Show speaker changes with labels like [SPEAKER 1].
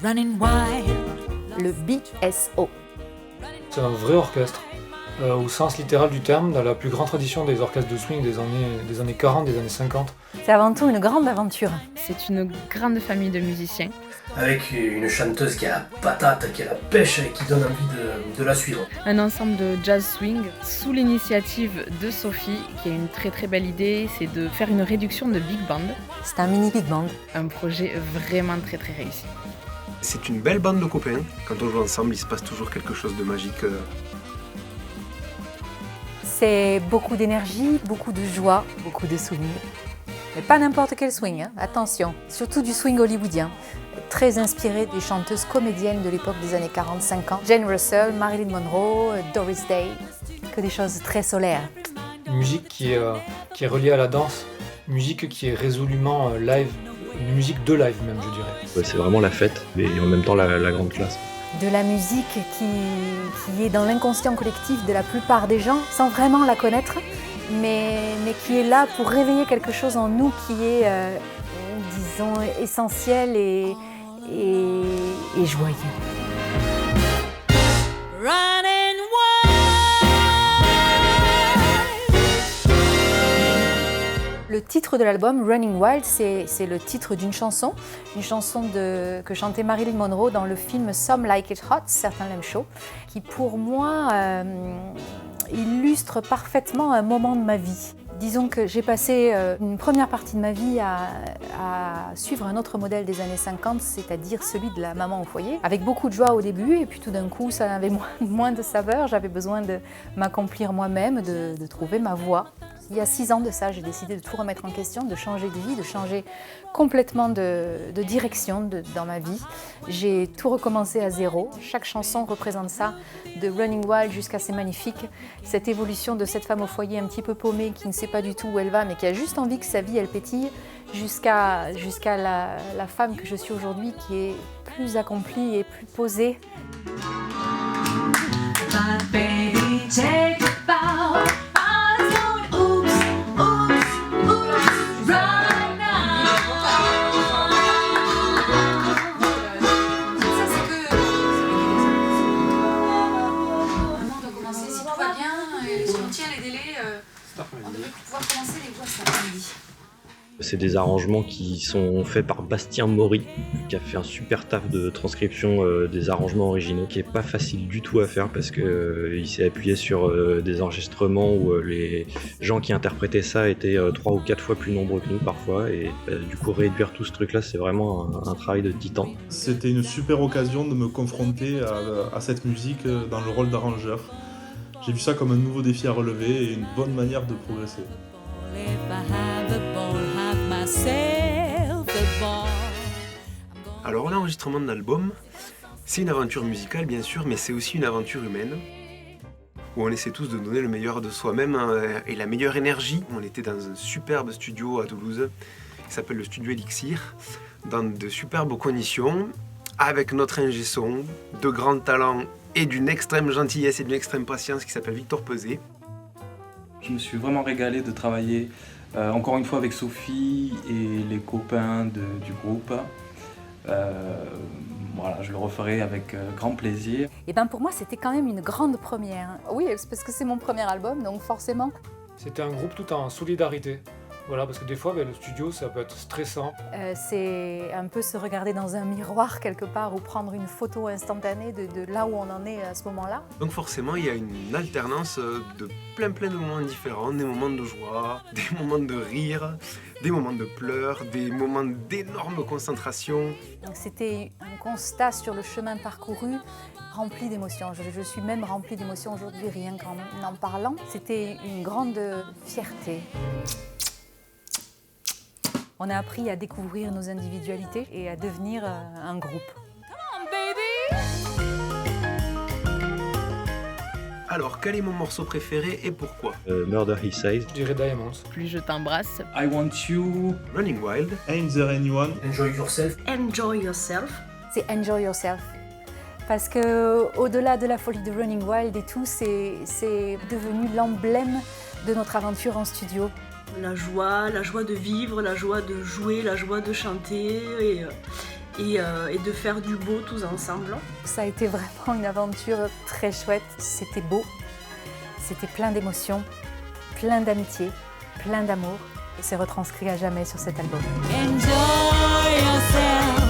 [SPEAKER 1] running wild.
[SPEAKER 2] Le BSO.
[SPEAKER 3] C'est un vrai orchestre, au sens littéral du terme, dans la plus grande tradition des orchestres de swing des années 40, des années 50.
[SPEAKER 2] C'est avant tout une grande aventure.
[SPEAKER 4] C'est une grande famille de musiciens.
[SPEAKER 5] Avec une chanteuse qui a la patate, qui a la pêche et qui donne envie de la suivre.
[SPEAKER 4] Un ensemble de jazz swing sous l'initiative de Sophie, qui a une très très belle idée, c'est de faire une réduction de big band.
[SPEAKER 2] C'est un mini big band.
[SPEAKER 4] Un projet vraiment très très réussi.
[SPEAKER 6] C'est une belle bande de copains. Quand on joue ensemble, il se passe toujours quelque chose de magique.
[SPEAKER 2] C'est beaucoup d'énergie, beaucoup de joie, beaucoup de swing. Mais pas n'importe quel swing, hein. Attention. Surtout du swing hollywoodien. Très inspiré des chanteuses comédiennes de l'époque des années 40-50. Jane Russell, Marilyn Monroe, Doris Day. Que des choses très solaires.
[SPEAKER 3] Une musique qui est reliée à la danse, une musique qui est résolument live, une musique de live même, je dirais.
[SPEAKER 7] C'est vraiment la fête et en même temps la grande classe.
[SPEAKER 2] De la musique qui est dans l'inconscient collectif de la plupart des gens, sans vraiment la connaître, mais qui est là pour réveiller quelque chose en nous qui est, disons, essentiel et joyeux.
[SPEAKER 1] Running wild.
[SPEAKER 2] Le titre de l'album, Running Wild, c'est le titre d'une chanson que chantait Marilyn Monroe dans le film Some Like It Hot, certains l'aiment chaud, qui pour moi illustre parfaitement un moment de ma vie. Disons que j'ai passé une première partie de ma vie à suivre un autre modèle des années 50, c'est-à-dire celui de la maman au foyer, avec beaucoup de joie au début, et puis tout d'un coup ça avait moins de saveur, j'avais besoin de m'accomplir moi-même, de trouver ma voie. Il y a 6 ans de ça, j'ai décidé de tout remettre en question, de changer de vie, de changer complètement de direction dans ma vie. J'ai tout recommencé à zéro. Chaque chanson représente ça, de Running Wild jusqu'à C'est magnifique. Cette évolution de cette femme au foyer un petit peu paumée, qui ne sait pas du tout où elle va, mais qui a juste envie que sa vie, elle pétille, jusqu'à la femme que je suis aujourd'hui, qui est plus accomplie et plus posée.
[SPEAKER 1] My baby, take a bow.
[SPEAKER 8] On devrait pouvoir commencer les voix cet après-midi.
[SPEAKER 7] C'est des arrangements qui sont faits par Bastien Maury, qui a fait un super taf de transcription des arrangements originaux, qui est pas facile du tout à faire parce qu'il s'est appuyé sur des enregistrements où les gens qui interprétaient ça étaient 3 ou 4 fois plus nombreux que nous parfois, et du coup réduire tout ce truc-là, c'est vraiment un travail de titan.
[SPEAKER 9] C'était une super occasion de me confronter à cette musique dans le rôle d'arrangeur. J'ai vu ça comme un nouveau défi à relever et une bonne manière de progresser.
[SPEAKER 6] Alors l'enregistrement de l'album, c'est une aventure musicale bien sûr, mais c'est aussi une aventure humaine, où on essaie tous de donner le meilleur de soi-même et la meilleure énergie. On était dans un superbe studio à Toulouse, qui s'appelle le Studio Elixir, dans de superbes conditions, avec notre ingé son, de grands talents et d'une extrême gentillesse et d'une extrême patience qui s'appelle Victor Peset.
[SPEAKER 10] Je me suis vraiment régalé de travailler encore une fois avec Sophie et les copains du groupe. Voilà, je le referai avec grand plaisir.
[SPEAKER 2] Et ben pour moi, c'était quand même une grande première. Oui, c'est parce que c'est mon premier album, donc forcément.
[SPEAKER 3] C'était un groupe tout en solidarité. Voilà, parce que des fois, le studio, ça peut être stressant.
[SPEAKER 2] C'est un peu se regarder dans un miroir quelque part ou prendre une photo instantanée de là où on en est à ce moment-là.
[SPEAKER 6] Donc forcément, il y a une alternance de plein de moments différents, des moments de joie, des moments de rire, des moments de pleurs, des moments d'énorme concentration.
[SPEAKER 2] Donc c'était un constat sur le chemin parcouru, rempli d'émotions. Je suis même remplie d'émotions aujourd'hui, rien qu'en en parlant. C'était une grande fierté. On a appris à découvrir nos individualités et à devenir un groupe.
[SPEAKER 6] Alors, quel est mon morceau préféré et pourquoi?
[SPEAKER 7] Murder He Says.
[SPEAKER 3] Je dirais Diamonds.
[SPEAKER 4] Plus je t'embrasse.
[SPEAKER 10] I Want You.
[SPEAKER 6] Running Wild.
[SPEAKER 9] Ain't There Anyone?
[SPEAKER 5] Enjoy yourself.
[SPEAKER 8] Enjoy yourself.
[SPEAKER 2] C'est Enjoy Yourself. Parce que au-delà de la folie de Running Wild et tout, c'est devenu l'emblème de notre aventure en studio.
[SPEAKER 8] La joie de vivre, la joie de jouer, la joie de chanter et de faire du beau tous ensemble.
[SPEAKER 2] Ça a été vraiment une aventure très chouette. C'était beau, c'était plein d'émotions, plein d'amitié, plein d'amour. C'est retranscrit à jamais sur cet album.
[SPEAKER 1] Enjoy yourself.